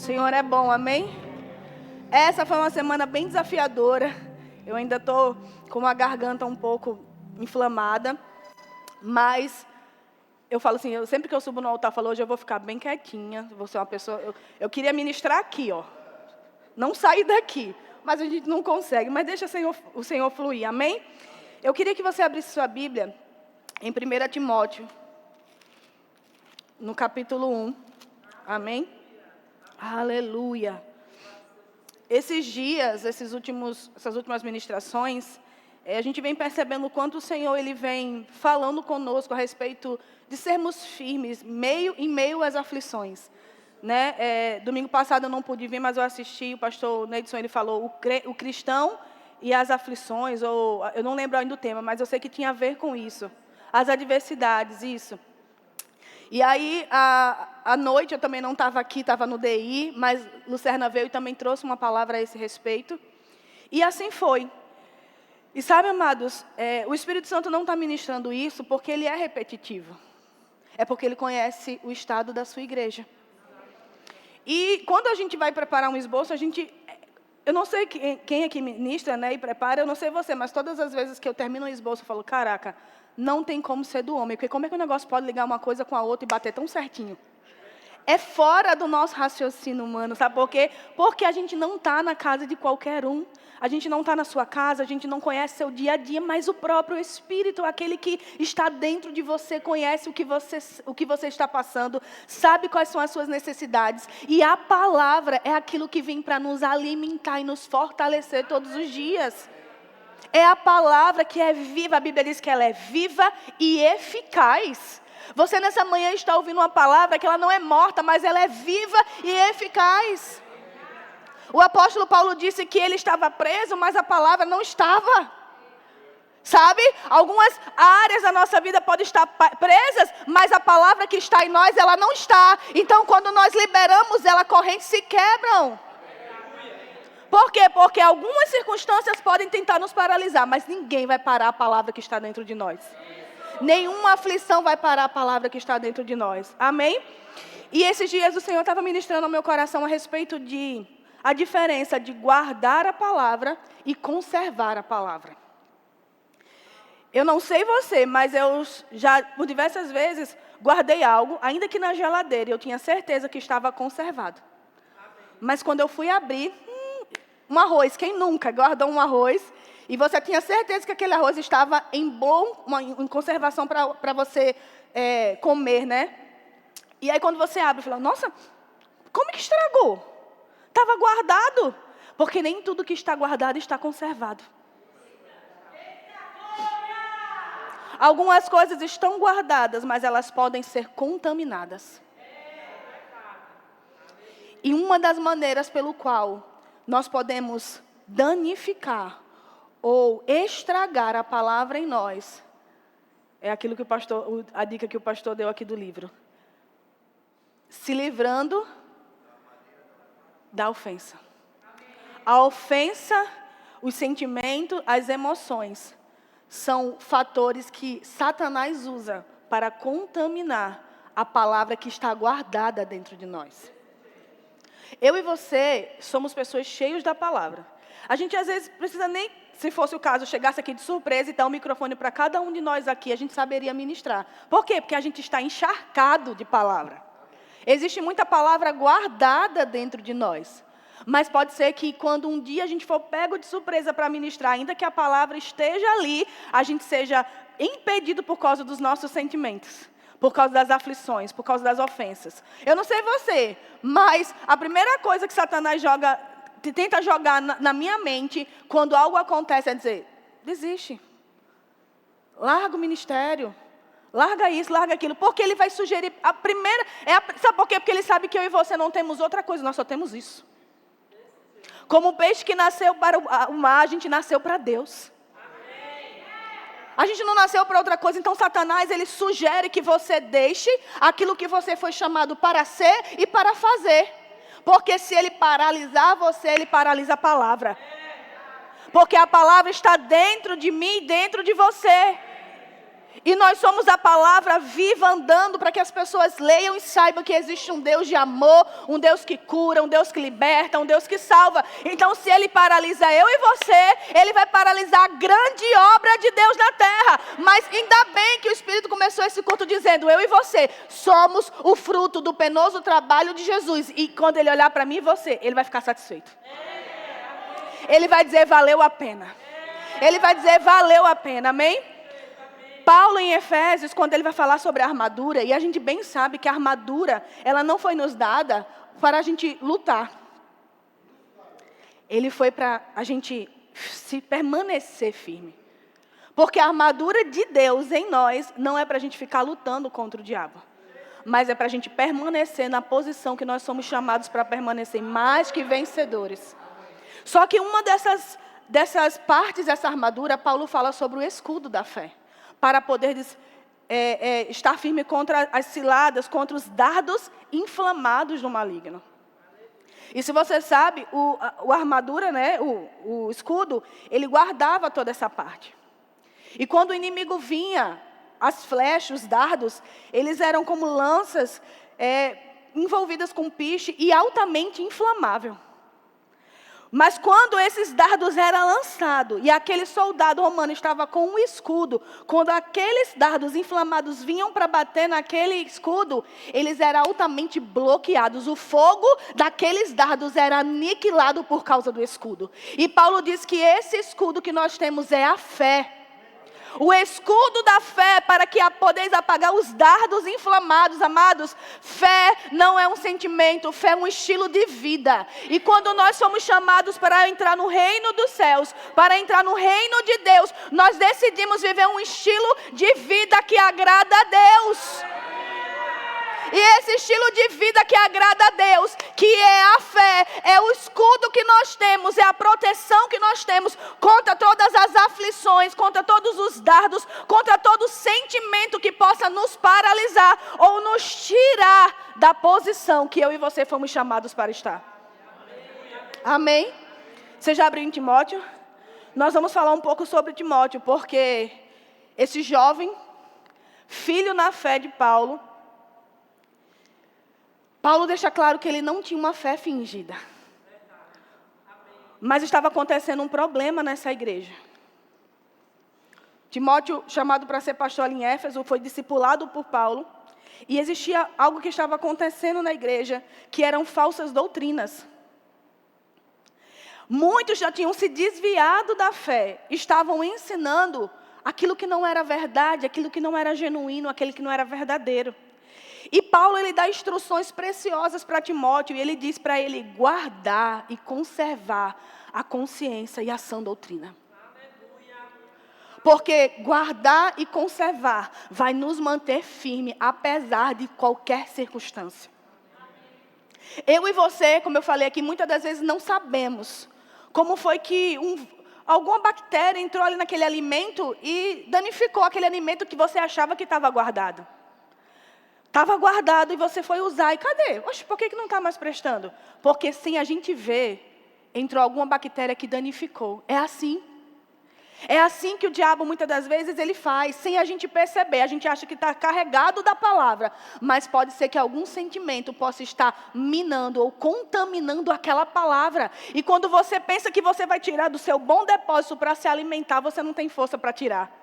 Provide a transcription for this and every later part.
Senhor é bom, amém? Essa foi uma semana bem desafiadora. Eu ainda estou com a garganta um pouco inflamada. Mas eu falo assim, sempre que eu subo no altar, eu falo, hoje eu vou ficar bem quietinha. Vou ser uma pessoa... Eu queria ministrar aqui, ó. Não sair daqui. Mas a gente não consegue. Mas deixa o Senhor fluir, amém? Eu queria que você abrisse sua Bíblia em 1 Timóteo, no capítulo 1. Amém? Aleluia. Esses dias, essas últimas ministrações, a gente vem percebendo o quanto o Senhor ele vem falando conosco a respeito de sermos firmes em meio às aflições. Né? Domingo passado eu não pude vir, mas eu assisti, o pastor Neidson ele falou o cristão e as aflições, ou eu não lembro ainda o tema, mas eu sei que tinha a ver com isso. As adversidades, isso. E aí, à noite, eu também não estava aqui, estava no DI, mas Lucerna veio e também trouxe uma palavra a esse respeito. E assim foi. E sabe, amados, o Espírito Santo não está ministrando isso porque ele é repetitivo. É porque ele conhece o estado da sua igreja. E quando a gente vai preparar um esboço, eu não sei quem é que ministra, né, e prepara, eu não sei você, mas todas as vezes que eu termino um esboço, eu falo, caraca, não tem como ser do homem, porque como é que o negócio pode ligar uma coisa com a outra e bater tão certinho? É fora do nosso raciocínio humano, sabe por quê? Porque a gente não está na casa de qualquer um, a gente não está na sua casa, a gente não conhece seu dia a dia, mas o próprio Espírito, aquele que está dentro de você, conhece o que você está passando, sabe quais são as suas necessidades, e a palavra é aquilo que vem para nos alimentar e nos fortalecer todos os dias. É a palavra que é viva, a Bíblia diz que ela é viva e eficaz. Você nessa manhã está ouvindo uma palavra que ela não é morta, mas ela é viva e eficaz. O apóstolo Paulo disse que ele estava preso, mas a palavra não estava. Sabe? Algumas áreas da nossa vida podem estar presas, mas a palavra que está em nós, ela não está. Então, quando nós liberamos ela, correntes se quebram. Por quê? Porque algumas circunstâncias podem tentar nos paralisar, mas ninguém vai parar a palavra que está dentro de nós. Nenhuma aflição vai parar a palavra que está dentro de nós. Amém? E esses dias o Senhor estava ministrando ao meu coração a respeito a diferença de guardar a palavra e conservar a palavra. Eu não sei você, mas eu já por diversas vezes guardei algo, ainda que na geladeira, eu tinha certeza que estava conservado. Mas quando eu fui abrir, um arroz, quem nunca guardou um arroz e você tinha certeza que aquele arroz estava em conservação para você comer, né? E aí quando você abre, fala, nossa, como que estragou? Estava guardado, porque nem tudo que está guardado está conservado. Algumas coisas estão guardadas, mas elas podem ser contaminadas. E uma das maneiras pelo qual nós podemos danificar ou estragar a palavra em nós é aquilo que a dica que o pastor deu aqui do livro. Se livrando da ofensa. A ofensa, os sentimentos, as emoções são fatores que Satanás usa para contaminar a palavra que está guardada dentro de nós. Eu e você somos pessoas cheias da palavra. A gente às vezes precisa nem, se fosse o caso, chegasse aqui de surpresa e dar um microfone para cada um de nós aqui, a gente saberia ministrar. Por quê? Porque a gente está encharcado de palavra. Existe muita palavra guardada dentro de nós. Mas pode ser que quando um dia a gente for pego de surpresa para ministrar, ainda que a palavra esteja ali, a gente seja impedido por causa dos nossos sentimentos. Por causa das aflições, por causa das ofensas. Eu não sei você, mas a primeira coisa que Satanás tenta jogar na minha mente, quando algo acontece, é dizer, desiste. Larga o ministério. Larga isso, larga aquilo. Porque ele vai sugerir, sabe por quê? Porque ele sabe que eu e você não temos outra coisa, nós só temos isso. Como o peixe que nasceu para o mar, a gente nasceu para Deus. A gente não nasceu para outra coisa, então Satanás, ele sugere que você deixe aquilo que você foi chamado para ser e para fazer. Porque se ele paralisar você, ele paralisa a palavra. Porque a palavra está dentro de mim e dentro de você. E nós somos a palavra viva andando para que as pessoas leiam e saibam que existe um Deus de amor, um Deus que cura, um Deus que liberta, um Deus que salva. Então, se Ele paralisa eu e você, Ele vai paralisar a grande obra de Deus na terra. Mas ainda bem que o Espírito começou esse culto dizendo, eu e você somos o fruto do penoso trabalho de Jesus. E quando Ele olhar para mim e você, Ele vai ficar satisfeito. Ele vai dizer, valeu a pena. Ele vai dizer, valeu a pena, amém? Paulo em Efésios, quando ele vai falar sobre a armadura, e a gente bem sabe que a armadura, ela não foi nos dada para a gente lutar. Ele foi para a gente se permanecer firme. Porque a armadura de Deus em nós não é para a gente ficar lutando contra o diabo. Mas é para a gente permanecer na posição que nós somos chamados para permanecer, mais que vencedores. Só que uma dessas partes dessa armadura, Paulo fala sobre o escudo da fé. Para poder estar firme contra as ciladas, contra os dardos inflamados do maligno. E se você sabe, a armadura, né, o escudo, ele guardava toda essa parte. E quando o inimigo vinha, as flechas, os dardos, eles eram como lanças envolvidas com piche e altamente inflamável. Mas quando esses dardos eram lançados e aquele soldado romano estava com um escudo, quando aqueles dardos inflamados vinham para bater naquele escudo, eles eram altamente bloqueados. O fogo daqueles dardos era aniquilado por causa do escudo. E Paulo diz que esse escudo que nós temos é a fé. O escudo da fé para que podeis apagar os dardos inflamados, amados. Fé não é um sentimento, fé é um estilo de vida. E quando nós somos chamados para entrar no reino dos céus, para entrar no reino de Deus, nós decidimos viver um estilo de vida que agrada a Deus. E esse estilo de vida que agrada a Deus, que é a fé, é o escudo que nós temos, é a proteção que nós temos contra todas as aflições, contra todos os dardos, contra todo sentimento que possa nos paralisar ou nos tirar da posição que eu e você fomos chamados para estar. Amém? Você já abriu em Timóteo? Nós vamos falar um pouco sobre Timóteo, porque esse jovem, filho na fé de Paulo deixa claro que ele não tinha uma fé fingida. Mas estava acontecendo um problema nessa igreja. Timóteo, chamado para ser pastor ali em Éfeso, foi discipulado por Paulo. E existia algo que estava acontecendo na igreja, que eram falsas doutrinas. Muitos já tinham se desviado da fé, estavam ensinando aquilo que não era verdade, aquilo que não era genuíno, aquilo que não era verdadeiro. E Paulo, ele dá instruções preciosas para Timóteo, e ele diz para ele guardar e conservar a consciência e a sã doutrina. Porque guardar e conservar vai nos manter firme, apesar de qualquer circunstância. Eu e você, como eu falei aqui, muitas das vezes não sabemos como foi que alguma bactéria entrou ali naquele alimento e danificou aquele alimento que você achava que estava guardado. Estava guardado e você foi usar. E cadê? Oxe, por que não está mais prestando? Porque sem a gente ver, entrou alguma bactéria que danificou. É assim. É assim que o diabo, muitas das vezes, ele faz, sem a gente perceber. A gente acha que está carregado da palavra. Mas pode ser que algum sentimento possa estar minando ou contaminando aquela palavra. E quando você pensa que você vai tirar do seu bom depósito para se alimentar, você não tem força para tirar.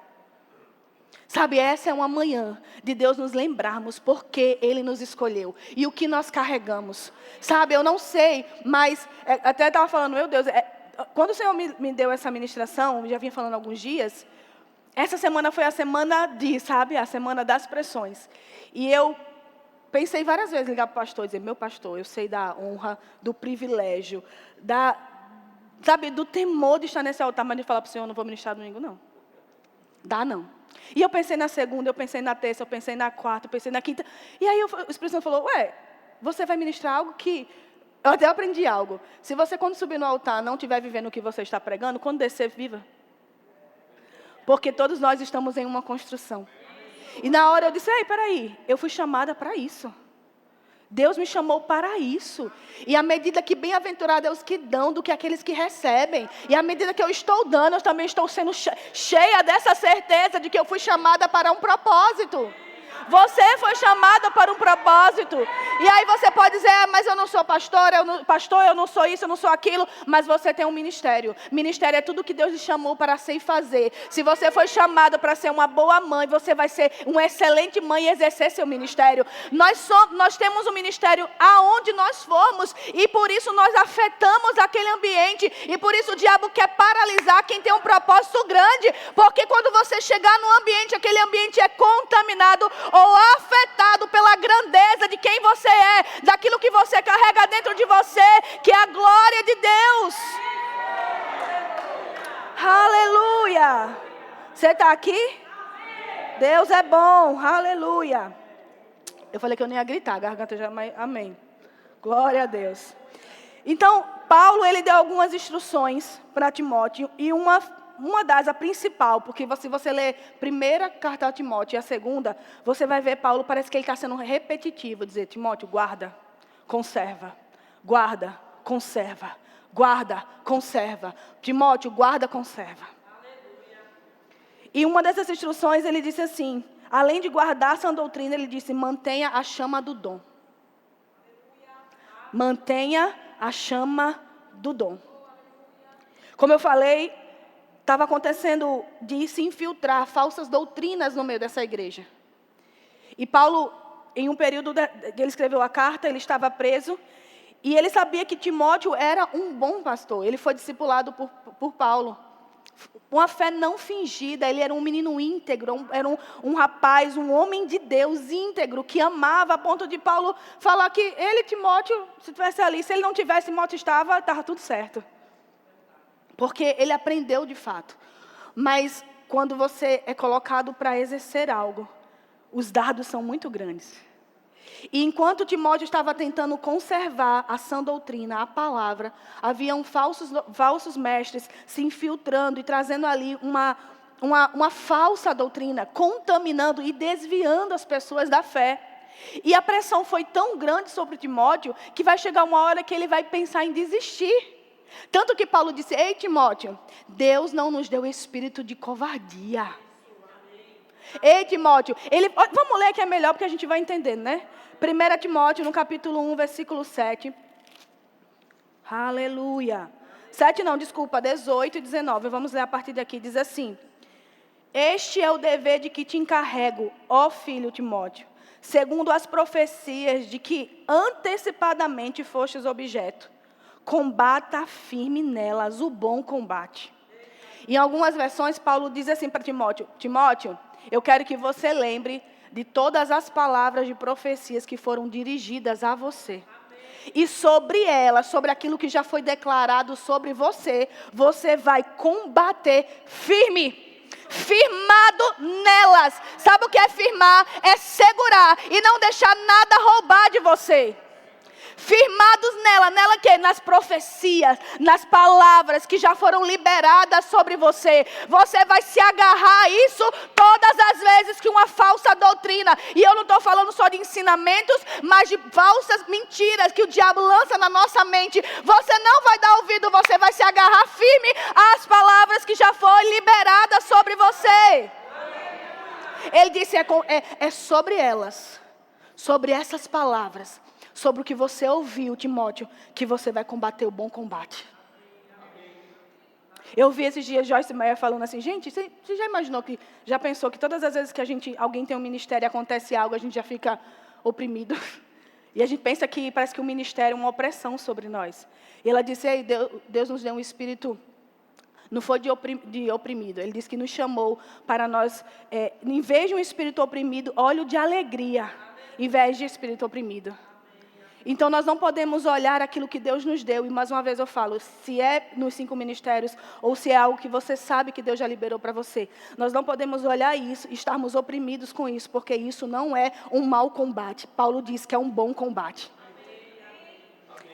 Sabe, essa é uma manhã de Deus nos lembrarmos porque Ele nos escolheu. E o que nós carregamos. Sabe, eu não sei, mas até estava falando, meu Deus, quando o Senhor me deu essa ministração, já vinha falando há alguns dias, essa semana foi a semana a semana das pressões. E eu pensei várias vezes em ligar para o pastor e dizer, meu pastor, eu sei da honra, do privilégio, do temor de estar nesse altar, mas de falar para o Senhor, não vou ministrar domingo, não. Dá não. E eu pensei na segunda, eu pensei na terça, eu pensei na quarta, eu pensei na quinta. E aí o Espírito Santo falou, você vai ministrar algo que... Eu até aprendi algo. Se você, quando subir no altar, não estiver vivendo o que você está pregando, quando descer, viva. Porque todos nós estamos em uma construção. E na hora eu disse, peraí, eu fui chamada para isso. Deus me chamou para isso. E à medida que bem-aventurado é os que dão do que aqueles que recebem. E à medida que eu estou dando, eu também estou sendo cheia dessa certeza de que eu fui chamada para um propósito. Você foi chamada para um propósito. E aí você pode dizer, mas eu não sou pastor, eu não sou isso, eu não sou aquilo. Mas você tem um ministério. Ministério é tudo que Deus lhe chamou para ser e fazer. Se você foi chamado para ser uma boa mãe, você vai ser uma excelente mãe e exercer seu ministério. Nós temos um ministério aonde nós formos. E por isso nós afetamos aquele ambiente. E por isso o diabo quer paralisar quem tem um propósito grande. Porque quando você chegar no ambiente, aquele ambiente é contaminado ou afetado pela grandeza de quem você é, daquilo que você carrega dentro de você, que é a glória de Deus. Aleluia! Você está aqui? Deus é bom, aleluia. Eu falei que eu não ia gritar, a garganta já, mas amém. Glória a Deus. Então, Paulo, ele deu algumas instruções para Timóteo, e uma das, a principal, porque se você ler a primeira carta a Timóteo e a segunda, você vai ver Paulo, parece que ele está sendo repetitivo, dizer, Timóteo, guarda, conserva, guarda, conserva, guarda, conserva. Timóteo, guarda, conserva. E uma dessas instruções, ele disse assim, além de guardar essa doutrina, ele disse, mantenha a chama do dom. Mantenha a chama do dom. Como eu falei, estava acontecendo de se infiltrar falsas doutrinas no meio dessa igreja. E Paulo, em um período que ele escreveu a carta, ele estava preso. E ele sabia que Timóteo era um bom pastor. Ele foi discipulado por Paulo. Uma fé não fingida. Ele era um menino íntegro. Era um rapaz, um homem de Deus íntegro, que amava a ponto de Paulo falar que ele, Timóteo, se estivesse ali, se ele não tivesse, Timóteo estava tudo certo. Porque ele aprendeu de fato. Mas quando você é colocado para exercer algo, os dardos são muito grandes. E enquanto Timóteo estava tentando conservar a sã doutrina, a palavra, haviam falsos mestres se infiltrando e trazendo ali uma falsa doutrina, contaminando e desviando as pessoas da fé. E a pressão foi tão grande sobre Timóteo que vai chegar uma hora que ele vai pensar em desistir. Tanto que Paulo disse, ei Timóteo, Deus não nos deu espírito de covardia. Ei Timóteo, vamos ler que é melhor porque a gente vai entendendo, né? 1 Timóteo, no capítulo 1, versículo 7. Aleluia. 18 e 19, vamos ler a partir daqui, diz assim. Este é o dever de que te encarrego, ó filho Timóteo, segundo as profecias de que antecipadamente fostes objeto. Combata firme nelas o bom combate. Em algumas versões, Paulo diz assim para Timóteo, Timóteo, eu quero que você lembre de todas as palavras de profecias que foram dirigidas a você. E sobre elas, sobre aquilo que já foi declarado sobre você, você vai combater firme. Firmado nelas. Sabe o que é firmar? É segurar e não deixar nada roubar de você. Firmados nela que? Nas profecias, nas palavras que já foram liberadas sobre você. Você vai se agarrar a isso todas as vezes que uma falsa doutrina, e eu não estou falando só de ensinamentos, mas de falsas mentiras que o diabo lança na nossa mente. Você não vai dar ouvido, você vai se agarrar firme às palavras que já foram liberadas sobre você. Ele disse, é sobre elas, sobre essas palavras, sobre o que você ouviu, Timóteo, que você vai combater o bom combate. Eu vi esses dias Joyce Meyer falando assim, gente, você já pensou que todas as vezes que alguém tem um ministério e acontece algo, a gente já fica oprimido? E a gente pensa que parece que o ministério é uma opressão sobre nós. E ela disse, Deus nos deu um espírito, não foi de oprimido, Ele disse que nos chamou para nós, em vez de um espírito oprimido, óleo de alegria, em vez de espírito oprimido. Então, nós não podemos olhar aquilo que Deus nos deu. E, mais uma vez, eu falo, se é nos 5 ministérios, ou se é algo que você sabe que Deus já liberou para você, nós não podemos olhar isso e estarmos oprimidos com isso, porque isso não é um mau combate. Paulo diz que é um bom combate.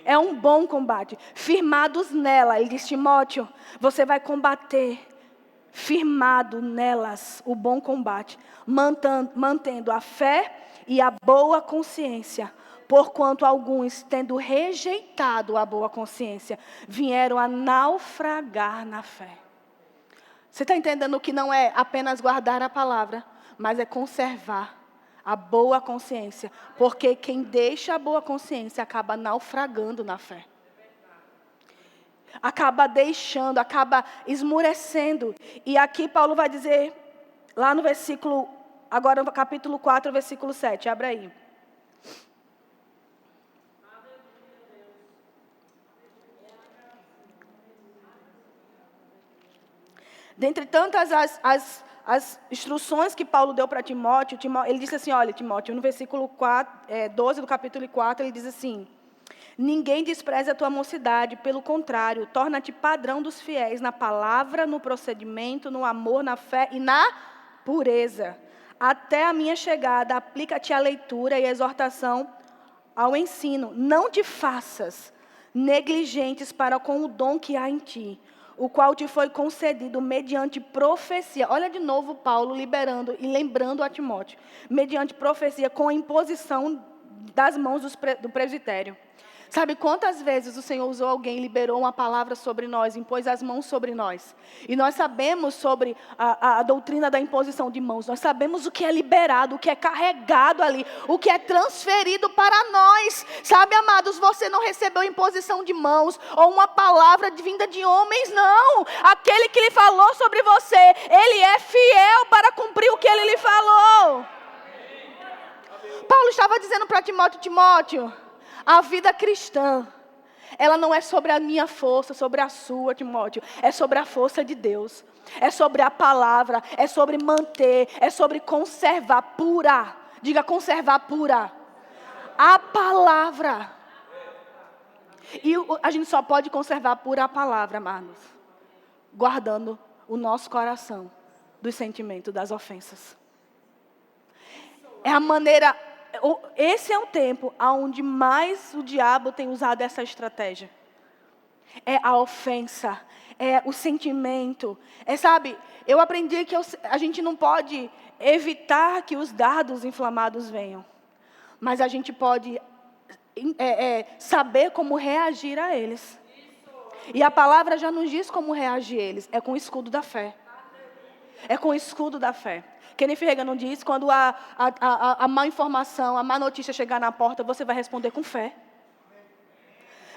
É um bom combate. Firmados nela, ele diz, Timóteo, você vai combater, firmado nelas, o bom combate, mantendo a fé e a boa consciência, porquanto alguns, tendo rejeitado a boa consciência, vieram a naufragar na fé. Você está entendendo que não é apenas guardar a palavra, mas é conservar a boa consciência. Porque quem deixa a boa consciência acaba naufragando na fé. Acaba deixando, acaba esmurecendo. E aqui Paulo vai dizer, lá no versículo, agora no capítulo 4, versículo 7, abre aí. Dentre tantas as instruções que Paulo deu para Timóteo, ele disse assim, olha, Timóteo, no versículo 12 do capítulo 4, ele diz assim: ninguém despreze a tua mocidade, pelo contrário, torna-te padrão dos fiéis na palavra, no procedimento, no amor, na fé e na pureza. Até a minha chegada, aplica-te à leitura e à exortação, ao ensino. Não te faças negligentes para com o dom que há em ti, o qual te foi concedido mediante profecia. Olha de novo Paulo liberando e lembrando a Timóteo. Mediante profecia, com a imposição das mãos do presbitério. Sabe quantas vezes o Senhor usou alguém, liberou uma palavra sobre nós, impôs as mãos sobre nós. E nós sabemos sobre a doutrina da imposição de mãos. Nós sabemos o que é liberado, o que é carregado ali, o que é transferido para nós. Sabe, amados, você não recebeu imposição de mãos ou uma palavra vinda de homens, não. Aquele que lhe falou sobre você, ele é fiel para cumprir o que ele lhe falou. Paulo estava dizendo para Timóteo, a vida cristã, ela não é sobre a minha força, sobre a sua, Timóteo. É sobre a força de Deus. É sobre a palavra, é sobre manter, é sobre conservar pura. Diga, conservar pura. A palavra. E a gente só pode conservar pura a palavra, amados, guardando o nosso coração dos sentimentos, das ofensas. É a maneira... Esse é o tempo onde mais o diabo tem usado essa estratégia. É a ofensa, é o sentimento. Sabe, eu aprendi que a gente não pode evitar que os dardos inflamados venham. Mas a gente pode saber como reagir a eles. E a palavra já nos diz como reagir a eles. É com o escudo da fé. É com o escudo da fé. Kenneth Hagin não diz, quando a má informação, a má notícia chegar na porta, você vai responder com fé.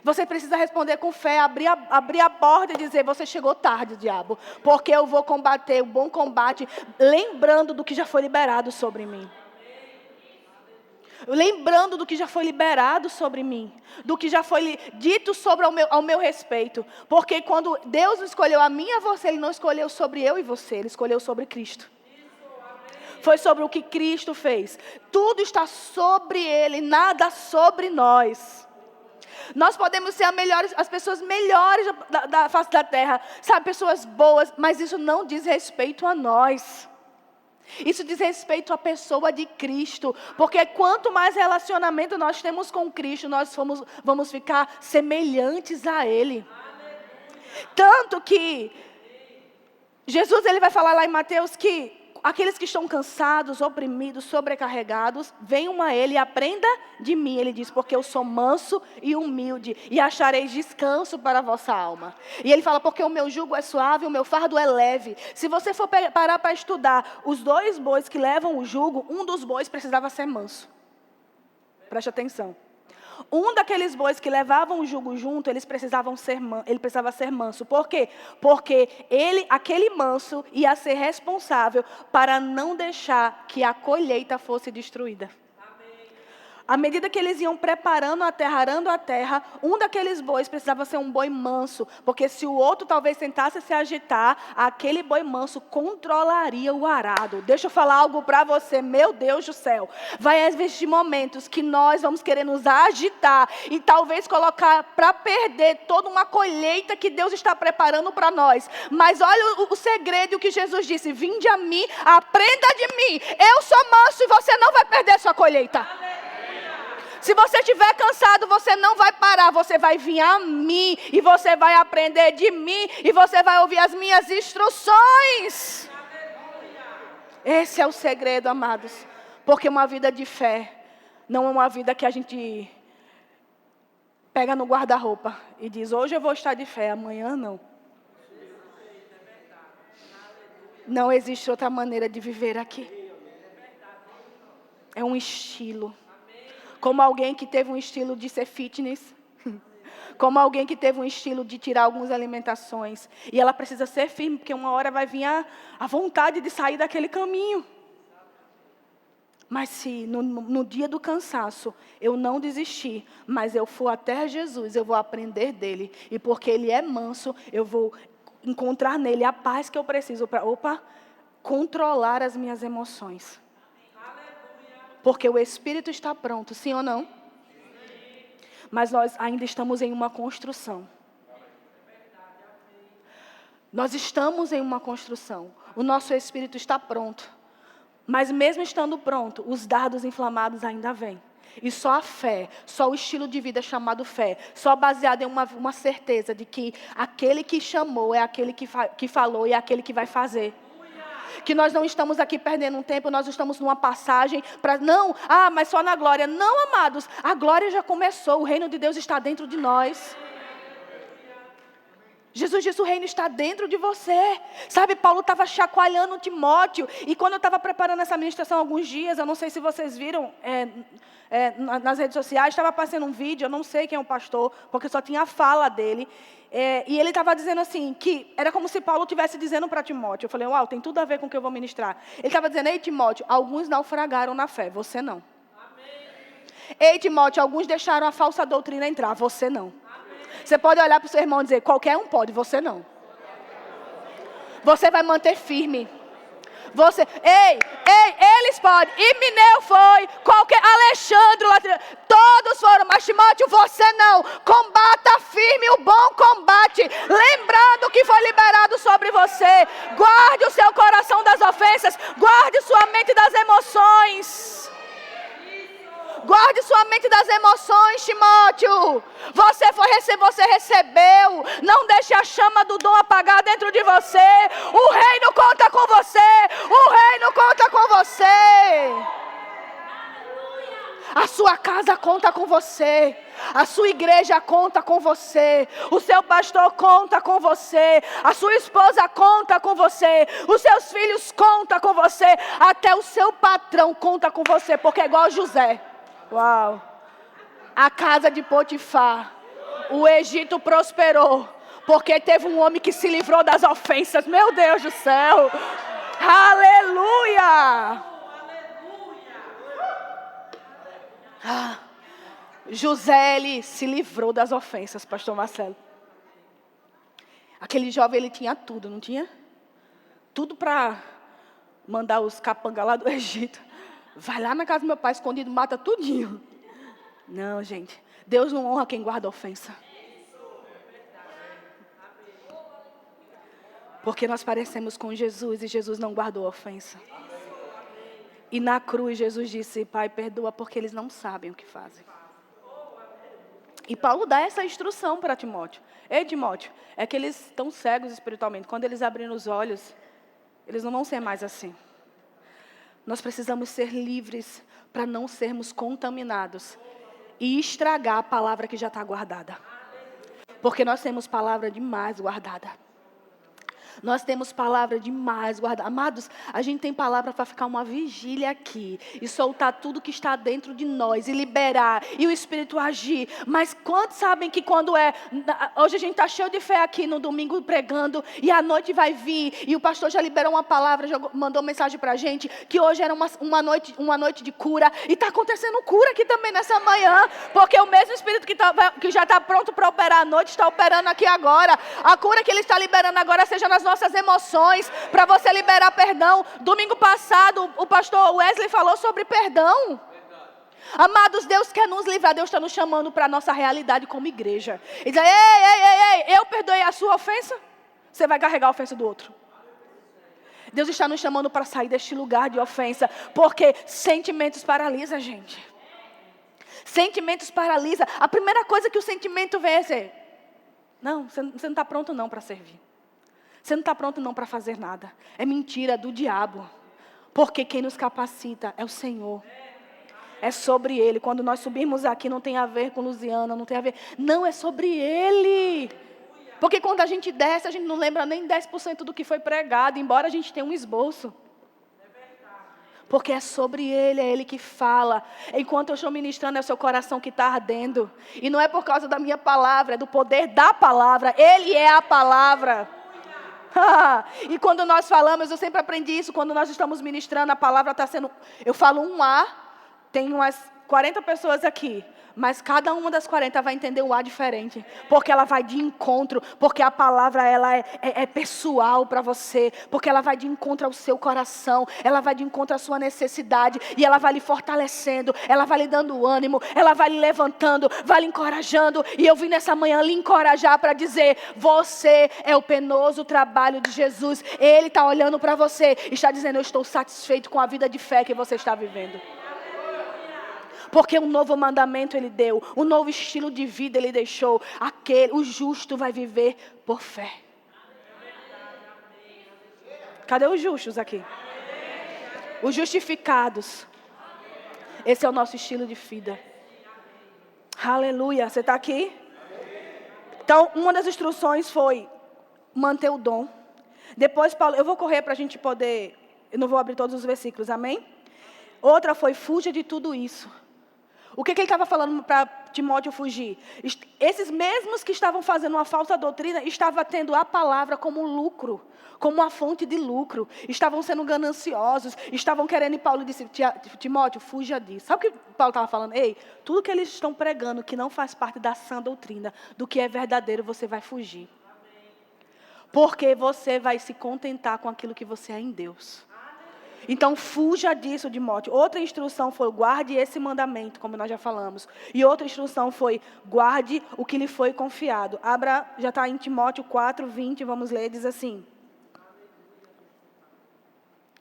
Você precisa responder com fé, abrir a porta e dizer, você chegou tarde, diabo, porque eu vou combater o bom combate, lembrando do que já foi liberado sobre mim. Lembrando do que já foi liberado sobre mim, do que já foi dito sobre ao meu respeito. Porque quando Deus escolheu a mim e a você, Ele não escolheu sobre eu e você, Ele escolheu sobre Cristo. Foi sobre o que Cristo fez. Tudo está sobre Ele, nada sobre nós. Nós podemos ser as pessoas melhores da face da terra, sabe, pessoas boas, mas isso não diz respeito a nós. Isso diz respeito à pessoa de Cristo, porque quanto mais relacionamento nós temos com Cristo, nós vamos ficar semelhantes a Ele. Tanto que Jesus, ele vai falar lá em Mateus que aqueles que estão cansados, oprimidos, sobrecarregados, venham a Ele e aprenda de mim. Ele diz, porque eu sou manso e humilde, e achareis descanso para a vossa alma. E ele fala, porque o meu jugo é suave, o meu fardo é leve. Se você for parar para estudar os dois bois que levam o jugo, um dos bois precisava ser manso. Preste atenção. Um daqueles bois que levavam o jugo junto, ele precisava ser manso. Por quê? Porque aquele manso ia ser responsável para não deixar que a colheita fosse destruída. À medida que eles iam preparando a terra, arando a terra, um daqueles bois precisava ser um boi manso, porque se o outro talvez tentasse se agitar, aquele boi manso controlaria o arado. Deixa eu falar algo para você, meu Deus do céu. Vai existir momentos que nós vamos querer nos agitar e talvez colocar para perder toda uma colheita que Deus está preparando para nós. Mas olha o segredo, o que Jesus disse, vinde a mim, aprenda de mim. Eu sou manso e você não vai perder sua colheita. Se você estiver cansado, você não vai parar, você vai vir a mim, e você vai aprender de mim, e você vai ouvir as minhas instruções. Esse é o segredo, amados, porque uma vida de fé não é uma vida que a gente pega no guarda-roupa e diz, hoje eu vou estar de fé, amanhã não. Não existe outra maneira de viver aqui. É um estilo. Como alguém que teve um estilo de ser fitness. Como alguém que teve um estilo de tirar algumas alimentações. E ela precisa ser firme, porque uma hora vai vir a vontade de sair daquele caminho. Mas se no dia do cansaço eu não desistir, mas eu for até Jesus, eu vou aprender dele. E porque ele é manso, eu vou encontrar nele a paz que eu preciso para, controlar as minhas emoções. Porque o Espírito está pronto, sim ou não? Mas nós ainda estamos em uma construção. Nós estamos em uma construção. O nosso Espírito está pronto. Mas mesmo estando pronto, os dardos inflamados ainda vêm. E só a fé, só o estilo de vida chamado fé, só baseado em uma certeza de que aquele que chamou é aquele que falou e é aquele que vai fazer. Que nós não estamos aqui perdendo um tempo, nós estamos numa passagem para mas só na glória. Não, amados, a glória já começou, o reino de Deus está dentro de nós. Jesus disse, o reino está dentro de você. Sabe, Paulo estava chacoalhando Timóteo. E quando eu estava preparando essa ministração há alguns dias, eu não sei se vocês viram nas redes sociais, estava passando um vídeo, eu não sei quem é o pastor, porque só tinha a fala dele. E ele estava dizendo assim, que era como se Paulo estivesse dizendo para Timóteo. Eu falei, uau, tem tudo a ver com o que eu vou ministrar. Ele estava dizendo, ei Timóteo, alguns naufragaram na fé, você não. Amém. Ei Timóteo, alguns deixaram a falsa doutrina entrar, você não. Você pode olhar para o seu irmão e dizer, qualquer um pode, você não. Você vai manter firme. Eles podem. Himeneu foi, Alexandre, todos foram, mas Timóteo, você não. Combata firme o bom combate. Lembrando que foi liberado sobre você. Guarde o seu coração das ofensas. Guarde sua mente das emoções. Guarde sua mente das emoções, Timóteo. Você recebeu. Não deixe a chama do dom apagar dentro de você. O reino conta com você. O reino conta com você. A sua casa conta com você. A sua igreja conta com você. O seu pastor conta com você. A sua esposa conta com você. Os seus filhos contam com você. Até o seu patrão conta com você. Porque é igual José. Uau! A casa de Potifar, o Egito prosperou, porque teve um homem que se livrou das ofensas. Meu Deus do céu! Aleluia! José, ele se livrou das ofensas, pastor Marcelo. Aquele jovem, ele tinha tudo, não tinha? Tudo para mandar os capangas lá do Egito. Vai lá na casa do meu pai escondido, mata tudinho. Não, gente. Deus não honra quem guarda ofensa. Porque nós parecemos com Jesus e Jesus não guardou ofensa. E na cruz Jesus disse, Pai, perdoa porque eles não sabem o que fazem. E Paulo dá essa instrução para Timóteo. Ei, Timóteo, é que eles estão cegos espiritualmente. Quando eles abrirem os olhos, eles não vão ser mais assim. Nós precisamos ser livres para não sermos contaminados e estragar a palavra que já está guardada. Porque nós temos palavra demais guardada. Nós temos palavra demais guardada. Amados, a gente tem palavra para ficar uma vigília aqui e soltar tudo que está dentro de nós e liberar e o Espírito agir. Mas quantos sabem que quando hoje a gente está cheio de fé aqui no domingo pregando e a noite vai vir e o pastor já liberou uma palavra, já mandou mensagem para a gente que hoje era uma noite de cura e está acontecendo cura aqui também nessa manhã, porque o mesmo Espírito que já está pronto para operar à noite está operando aqui agora. A cura que ele está liberando agora seja nas nossas emoções, para você liberar perdão. Domingo passado, o pastor Wesley falou sobre perdão. Amados, Deus quer nos livrar, Deus está nos chamando para a nossa realidade como igreja. Ele diz, ei, eu perdoei a sua ofensa, você vai carregar a ofensa do outro. Deus está nos chamando para sair deste lugar de ofensa, porque sentimentos paralisam a gente. Sentimentos paralisam. A primeira coisa que o sentimento vê é dizer, não, você não está pronto não para servir. Você não está pronto não para fazer nada. É mentira do diabo. Porque quem nos capacita é o Senhor. É sobre Ele. Quando nós subirmos aqui, não tem a ver com Luziana, não tem a ver. Não, é sobre Ele. Porque quando a gente desce, a gente não lembra nem 10% do que foi pregado, embora a gente tenha um esboço. Porque é sobre Ele, é Ele que fala. Enquanto eu estou ministrando, é o seu coração que está ardendo. E não é por causa da minha palavra, é do poder da palavra. Ele é a palavra. E quando nós falamos, eu sempre aprendi isso, quando nós estamos ministrando, a palavra está sendo... Eu falo um A, tem umas 40 pessoas aqui. Mas cada uma das 40 vai entender o A diferente. Porque ela vai de encontro. Porque a palavra ela é pessoal para você. Porque ela vai de encontro ao seu coração. Ela vai de encontro à sua necessidade. E ela vai lhe fortalecendo. Ela vai lhe dando ânimo. Ela vai lhe levantando. Vai lhe encorajando. E eu vim nessa manhã lhe encorajar para dizer: você é o penoso trabalho de Jesus. Ele está olhando para você. E está dizendo: eu estou satisfeito com a vida de fé que você está vivendo. Porque um novo mandamento Ele deu, um novo estilo de vida Ele deixou. O justo vai viver por fé. Cadê os justos aqui? Os justificados. Esse é o nosso estilo de vida. Aleluia. Você está aqui? Então, uma das instruções foi manter o dom. Depois, Paulo, eu vou correr para a gente poder... Eu não vou abrir todos os versículos, amém? Outra foi: fuja de tudo isso. O que ele estava falando para Timóteo fugir? Esses mesmos que estavam fazendo uma falsa doutrina, estavam tendo a palavra como lucro, como uma fonte de lucro. Estavam sendo gananciosos, estavam querendo, e Paulo disse: Timóteo, fuja disso. Sabe o que Paulo estava falando? Ei, tudo que eles estão pregando que não faz parte da sã doutrina, do que é verdadeiro, você vai fugir. Porque você vai se contentar com aquilo que você é em Deus. Então, fuja disso, Timóteo. Outra instrução foi: guarde esse mandamento, como nós já falamos. E outra instrução foi: guarde o que lhe foi confiado. Abra, já está em Timóteo 4:20, vamos ler, diz assim.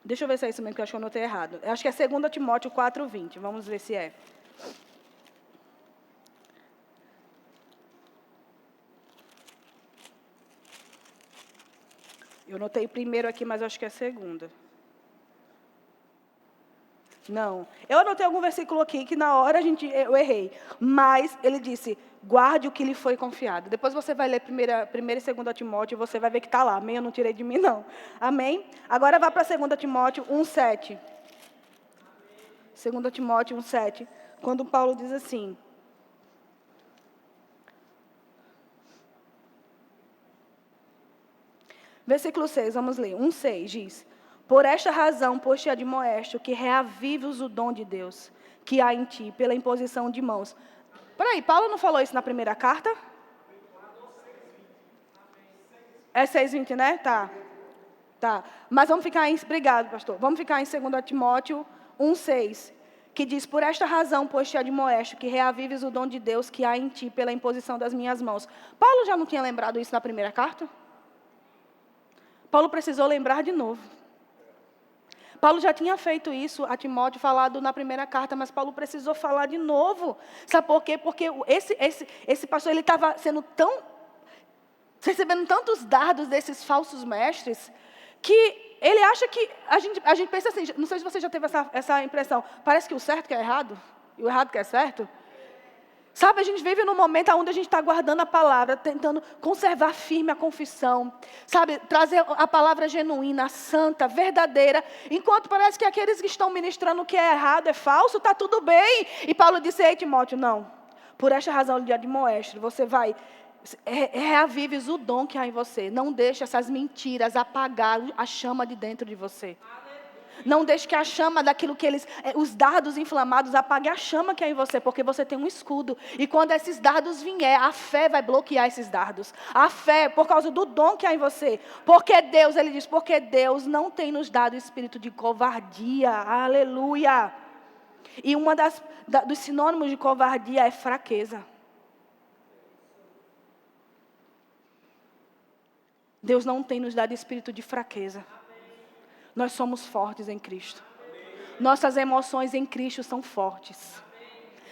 Deixa eu ver se é isso mesmo, que eu acho que eu anotei errado. Eu acho que é 2 Timóteo 4:20, vamos ver se é. Eu anotei primeiro aqui, mas acho que é segunda. Não. Eu anotei algum versículo aqui que na hora eu errei. Mas ele disse: guarde o que lhe foi confiado. Depois você vai ler 1 e 2 Timóteo e você vai ver que está lá. Amém? Eu não tirei de mim, não. Amém? Agora vá para 2 Timóteo 1:7. 2 Timóteo 1:7. Quando Paulo diz assim: versículo 6, vamos ler. 1:6 diz: por esta razão, pois te admoesto, que reavives o dom de Deus, que há em ti, pela imposição de mãos. Peraí, Paulo não falou isso na primeira carta? É 6:20, né? Tá. Mas vamos ficar em... Obrigado, pastor. Vamos ficar em 2 Timóteo 1:6, que diz: por esta razão, pois te admoesto, que reavives o dom de Deus, que há em ti, pela imposição das minhas mãos. Paulo já não tinha lembrado isso na primeira carta? Paulo precisou lembrar de novo. Paulo já tinha feito isso a Timóteo, falado na primeira carta, mas Paulo precisou falar de novo. Sabe por quê? Porque esse pastor, ele estava recebendo tantos dardos desses falsos mestres, que ele acha que, a gente pensa assim, não sei se você já teve essa impressão, parece que o certo que é errado, e o errado que é certo. Sabe, a gente vive num momento onde a gente está guardando a palavra, tentando conservar firme a confissão. Sabe, trazer a palavra genuína, santa, verdadeira. Enquanto parece que aqueles que estão ministrando o que é errado, é falso, está tudo bem. E Paulo disse: ei, Timóteo, não. Por esta razão, de admoesto, você vai... reavives o dom que há em você. Não deixe essas mentiras apagar a chama de dentro de você. Não deixe que a chama daquilo que os dardos inflamados apague a chama que há em você, porque você tem um escudo. E quando esses dardos vier, a fé vai bloquear esses dardos. A fé, por causa do dom que há em você. Porque Deus, ele diz, porque Deus não tem nos dado espírito de covardia. Aleluia. E uma dos sinônimos de covardia é fraqueza. Deus não tem nos dado espírito de fraqueza. Nós somos fortes em Cristo. Nossas emoções em Cristo são fortes.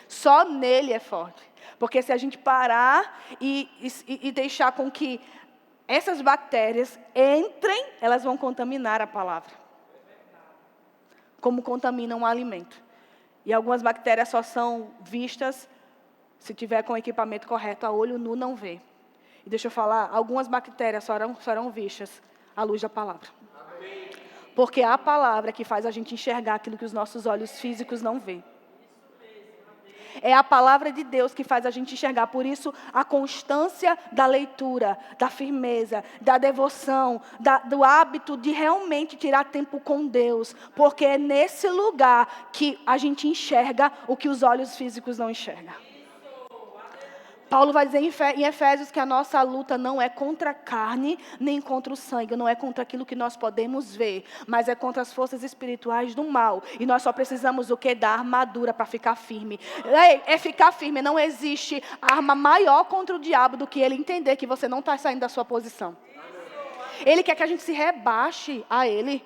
Só nele é forte. Porque se a gente parar e deixar com que essas bactérias entrem, elas vão contaminar a palavra. Como contaminam o alimento. E algumas bactérias só são vistas se tiver com o equipamento correto, a olho nu não vê. E deixa eu falar, algumas bactérias serão vistas à luz da palavra. Amém. Porque é a palavra que faz a gente enxergar aquilo que os nossos olhos físicos não vê. É a palavra de Deus que faz a gente enxergar. Por isso, a constância da leitura, da firmeza, da devoção, do hábito de realmente tirar tempo com Deus. Porque é nesse lugar que a gente enxerga o que os olhos físicos não enxergam. Paulo vai dizer em Efésios que a nossa luta não é contra a carne, nem contra o sangue, não é contra aquilo que nós podemos ver, mas é contra as forças espirituais do mal. E nós só precisamos o quê? Da armadura para ficar firme. É ficar firme, não existe arma maior contra o diabo do que ele entender que você não está saindo da sua posição. Ele quer que a gente se rebaixe a ele.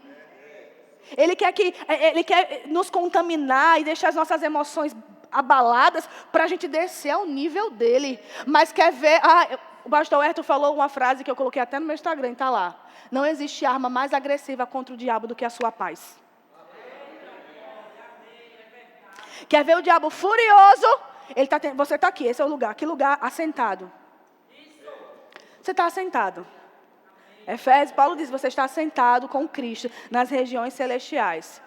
Ele quer nos contaminar e deixar as nossas emoções abaladas para a gente descer ao nível dele. Mas quer ver... o pastor Herto falou uma frase que eu coloquei até no meu Instagram, está lá. Não existe arma mais agressiva contra o diabo do que a sua paz. Quer ver o diabo furioso? Você está aqui, esse é o lugar. Que lugar? Assentado. Você está assentado. Efésios, Paulo diz, você está assentado com Cristo nas regiões celestiais.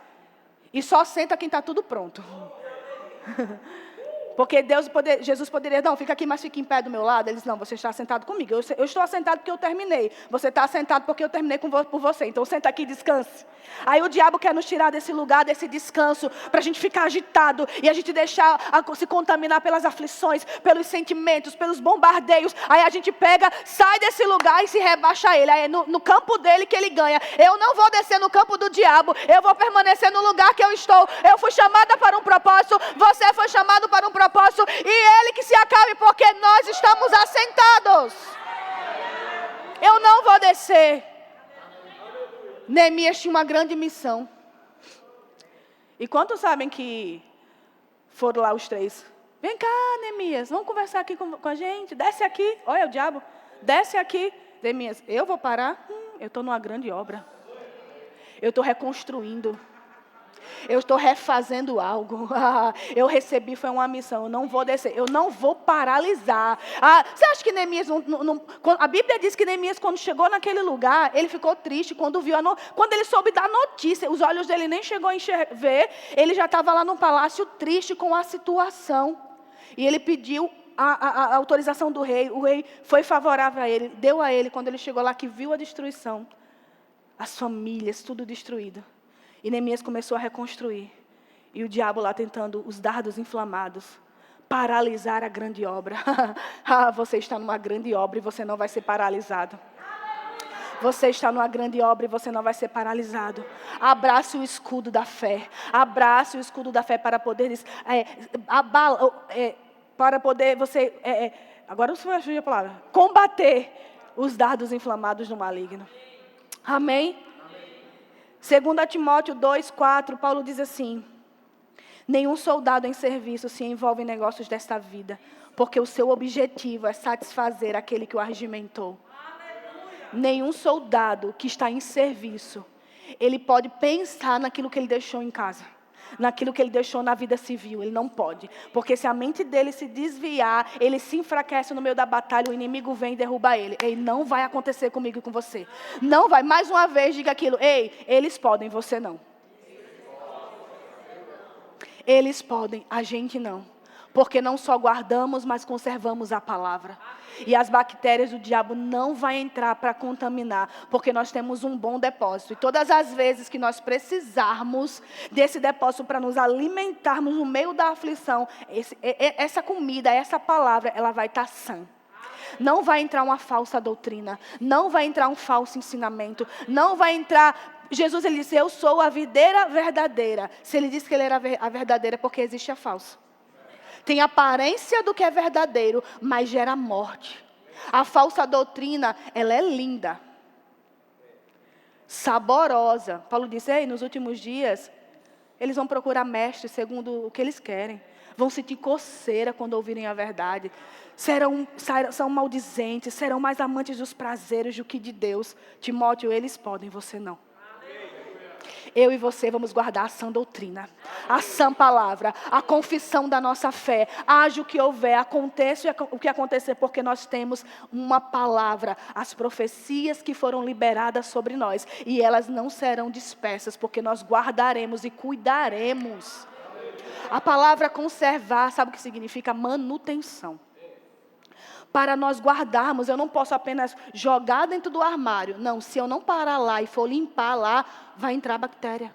E só senta quem está tudo pronto. Porque Jesus poderia, não, fica aqui, mas fica em pé do meu lado. Eles, não, você está sentado comigo. Eu estou assentado porque eu terminei. Você está assentado porque eu terminei por você. Então senta aqui e descanse. Aí o diabo quer nos tirar desse lugar, desse descanso, para a gente ficar agitado e a gente deixar se contaminar pelas aflições, pelos sentimentos, pelos bombardeios. Aí a gente pega, sai desse lugar e se rebaixa a ele. Aí é no campo dele que ele ganha. Eu não vou descer no campo do diabo. Eu vou permanecer no lugar que eu estou. Eu fui chamada para um propósito. Você foi chamado para um propósito. E ele que se acabe, porque nós estamos assentados. Eu não vou descer. Neemias tinha uma grande missão. E quantos sabem que foram lá os três? Vem cá, Neemias, vamos conversar aqui com a gente. Desce aqui. Olha o diabo. Desce aqui. Neemias, eu vou parar? Eu estou numa grande obra. Eu estou reconstruindo. Eu estou refazendo algo. Eu recebi, foi uma missão. Eu não vou descer. Eu não vou paralisar. Você acha que Neemias a Bíblia diz que Neemias, quando chegou naquele lugar, ele ficou triste quando viu quando ele soube da notícia. Os olhos dele nem chegou a ver. Ele já estava lá no palácio triste com a situação. E ele pediu a autorização do rei. O rei foi favorável a ele. Deu a ele, quando ele chegou lá, que viu a destruição. As famílias, tudo destruído. E Neemias começou a reconstruir. E o diabo lá tentando, os dardos inflamados, paralisar a grande obra. Você está numa grande obra e você não vai ser paralisado. Você está numa grande obra e você não vai ser paralisado. Abrace o escudo da fé. Abrace o escudo da fé para poder... para poder você... agora não sei a palavra. Combater os dardos inflamados do maligno. Amém? 2 Timóteo 2:4, Paulo diz assim: nenhum soldado em serviço se envolve em negócios desta vida, porque o seu objetivo é satisfazer aquele que o arregimentou. Nenhum soldado que está em serviço, ele pode pensar naquilo que ele deixou em casa, naquilo que ele deixou na vida civil. Ele não pode, porque se a mente dele se desviar, ele se enfraquece no meio da batalha, o inimigo vem e derruba ele. Ei, não vai acontecer comigo e com você. Não vai. Mais uma vez, diga aquilo. Ei, eles podem, você não. Eles podem, a gente não. Porque não só guardamos, mas conservamos a palavra. E as bactérias do diabo não vão entrar para contaminar, porque nós temos um bom depósito. E todas as vezes que nós precisarmos desse depósito para nos alimentarmos no meio da aflição, essa comida, essa palavra, ela vai estar sã. Não vai entrar uma falsa doutrina, não vai entrar um falso ensinamento, não vai entrar... Jesus, ele disse, eu sou a videira verdadeira. Se ele disse que ele era a verdadeira, é porque existe a falsa. Tem aparência do que é verdadeiro, mas gera morte. A falsa doutrina, ela é linda. Saborosa. Paulo disse, nos últimos dias, eles vão procurar mestres segundo o que eles querem. Vão sentir coceira quando ouvirem a verdade. São maldizentes, serão mais amantes dos prazeres do que de Deus. Timóteo, eles podem, você não. eu e você vamos guardar a sã doutrina, a sã palavra, a confissão da nossa fé. Haja o que houver, aconteça o que acontecer, porque nós temos uma palavra, as profecias que foram liberadas sobre nós, e elas não serão dispersas, porque nós guardaremos e cuidaremos. A palavra conservar, sabe o que significa? Manutenção. Para nós guardarmos, eu não posso apenas jogar dentro do armário. Não, se eu não parar lá e for limpar lá, vai entrar bactéria.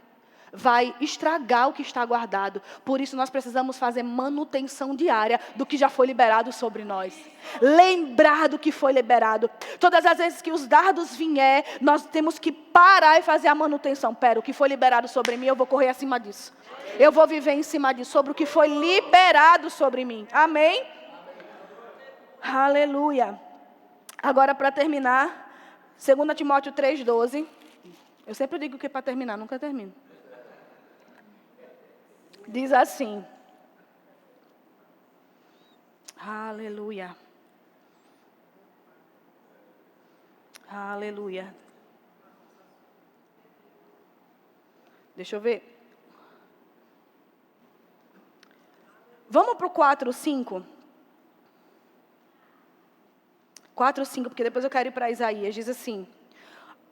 Vai estragar o que está guardado. Por isso nós precisamos fazer manutenção diária do que já foi liberado sobre nós. Lembrar do que foi liberado. Todas as vezes que os dardos vier, nós temos que parar e fazer a manutenção. Pera, o que foi liberado sobre mim, eu vou correr acima disso. Eu vou viver em cima disso, sobre o que foi liberado sobre mim. Amém? Aleluia. Agora, para terminar, 2 Timóteo 3,12. Eu sempre digo que é para terminar, nunca termino. Diz assim. Aleluia. Aleluia. Deixa eu ver. Vamos para o 4:5. 4:5, porque depois eu quero ir para Isaías. Diz assim.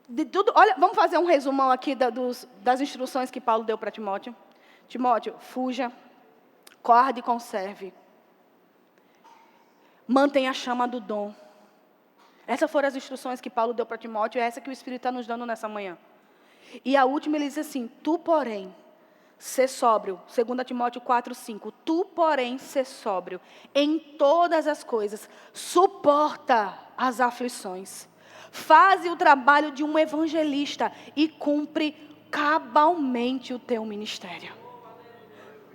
De tudo, olha, vamos fazer um resumão aqui das instruções que Paulo deu para Timóteo. Timóteo, fuja, guarde e conserve. Mantenha a chama do dom. Essas foram as instruções que Paulo deu para Timóteo, e é essa que o Espírito está nos dando nessa manhã. E a última ele diz assim, tu porém, ser sóbrio, 2 Timóteo 4:5, tu porém, ser sóbrio, em todas as coisas, suporta as aflições, faze o trabalho de um evangelista e cumpre cabalmente o teu ministério.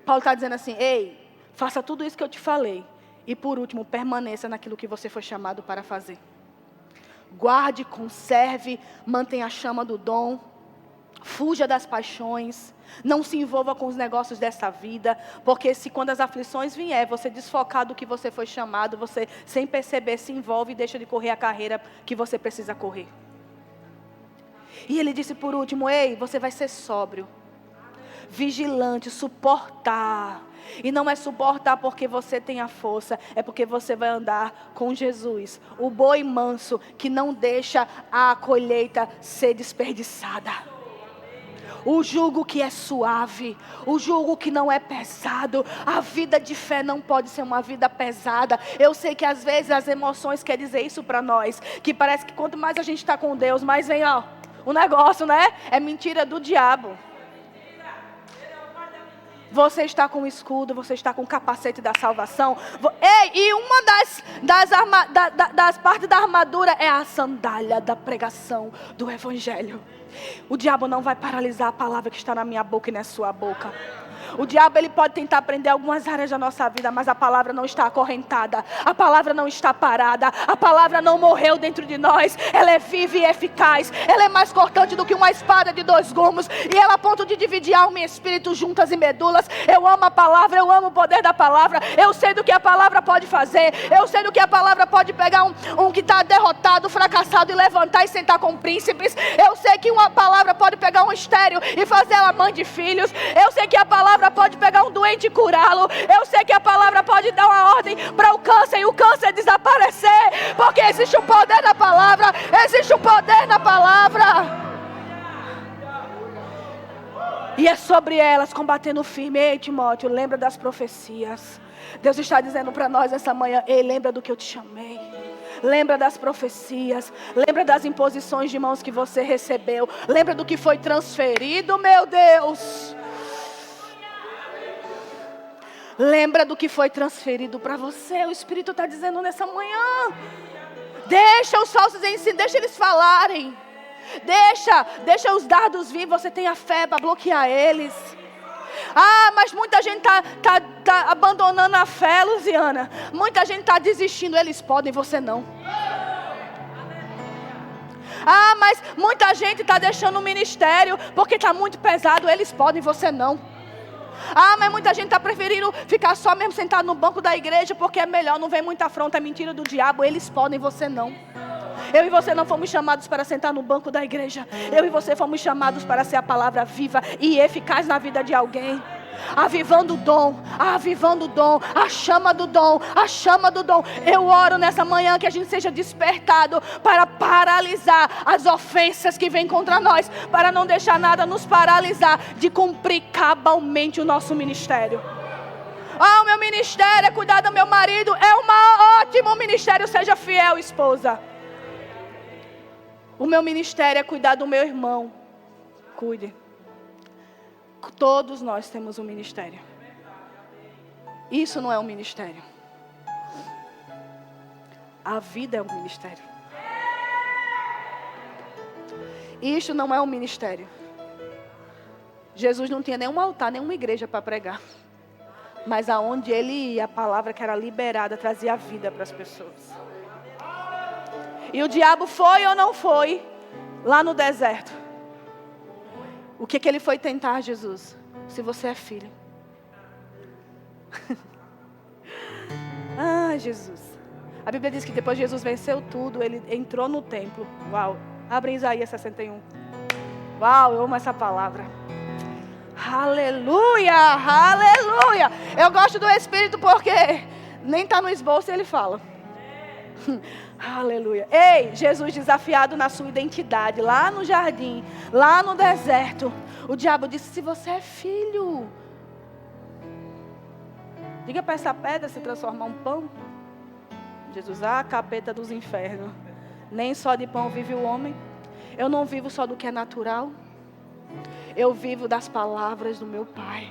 Paulo está dizendo assim, ei, faça tudo isso que eu te falei, e por último, permaneça naquilo que você foi chamado para fazer. Guarde, conserve, mantenha a chama do dom, fuja das paixões, não se envolva com os negócios dessa vida, porque se quando as aflições vier, você desfocar do que você foi chamado, você sem perceber se envolve e deixa de correr a carreira que você precisa correr. E ele disse por último, ei, você vai ser sóbrio, vigilante, suportar. E não é suportar porque você tem a força, é porque você vai andar com Jesus, o boi manso que não deixa a colheita ser desperdiçada. O jugo que é suave, o jugo que não é pesado. A vida de fé não pode ser uma vida pesada. Eu sei que às vezes as emoções querem dizer isso para nós, que parece que quanto mais a gente está com Deus, mais vem o negócio, né? É mentira do diabo. Você está com o escudo, você está com o capacete da salvação. E uma das partes da armadura é a sandália da pregação do Evangelho. O diabo não vai paralisar a palavra que está na minha boca e na sua boca. O diabo ele pode tentar prender algumas áreas da nossa vida, mas a palavra não está acorrentada. A palavra não está parada. A palavra não morreu dentro de nós. Ela é viva e eficaz. Ela é mais cortante do que uma espada de 2 gumes. E ela a ponto de dividir alma e espírito, juntas e medulas. Eu amo a palavra, eu amo o poder da palavra. Eu sei do que a palavra pode fazer. Eu sei do que a palavra pode pegar um que está derrotado, fracassado e levantar e sentar com príncipes. Eu sei que uma palavra pode pegar um estéril e fazer ela mãe de filhos. Eu sei que a palavra pode pegar um doente e curá-lo. Eu sei que a palavra pode dar uma ordem para o câncer e o câncer desaparecer, porque existe o poder da palavra. Existe o poder na palavra. E é sobre elas combatendo firme. Ei, Timóteo, lembra das profecias. Deus está dizendo para nós essa manhã, ei, lembra do que eu te chamei. Lembra das profecias. Lembra das imposições de mãos que você recebeu. Lembra do que foi transferido, meu Deus. Lembra do que foi transferido para você. O Espírito está dizendo nessa manhã. Deixa os falsos ensinos, deixa eles falarem. Deixa os dardos vir. Você tem a fé para bloquear eles. Mas muita gente tá abandonando a fé, Luziana. Muita gente está desistindo. Eles podem, você não. Mas muita gente está deixando o ministério porque está muito pesado. Eles podem, você não. Mas muita gente está preferindo ficar só mesmo sentado no banco da igreja porque é melhor, não vem muita afronta, é mentira do diabo. Eles podem, você não. Eu e você não fomos chamados para sentar no banco da igreja. Eu e você fomos chamados para ser a palavra viva e eficaz na vida de alguém. Avivando o dom, avivando o dom, a chama do dom, a chama do dom. Eu oro nessa manhã que a gente seja despertado para paralisar as ofensas que vêm contra nós, para não deixar nada nos paralisar de cumprir cabalmente o nosso ministério. O meu ministério é cuidar do meu marido, é um ótimo ministério, seja fiel, esposa. O meu ministério é cuidar do meu irmão, cuide. Todos nós temos um ministério. Isso não é um ministério. A vida é um ministério. Isso não é um ministério. Jesus não tinha nenhum altar, nenhuma igreja para pregar. Mas aonde ele ia, a palavra que era liberada trazia vida para as pessoas. E o diabo foi ou não foi lá no deserto? O que ele foi tentar, Jesus? Se você é filho. Jesus. A Bíblia diz que depois Jesus venceu tudo, ele entrou no templo. Uau. Abre Isaías 61. Uau, eu amo essa palavra. Aleluia, aleluia. Eu gosto do Espírito porque nem está no esboço e ele fala. Aleluia. Ei, Jesus desafiado na sua identidade, lá no jardim, lá no deserto. O diabo disse, se você é filho, diga para essa pedra se transformar em pão. Jesus, capeta dos infernos. Nem só de pão vive o homem. Eu não vivo só do que é natural. Eu vivo das palavras do meu Pai.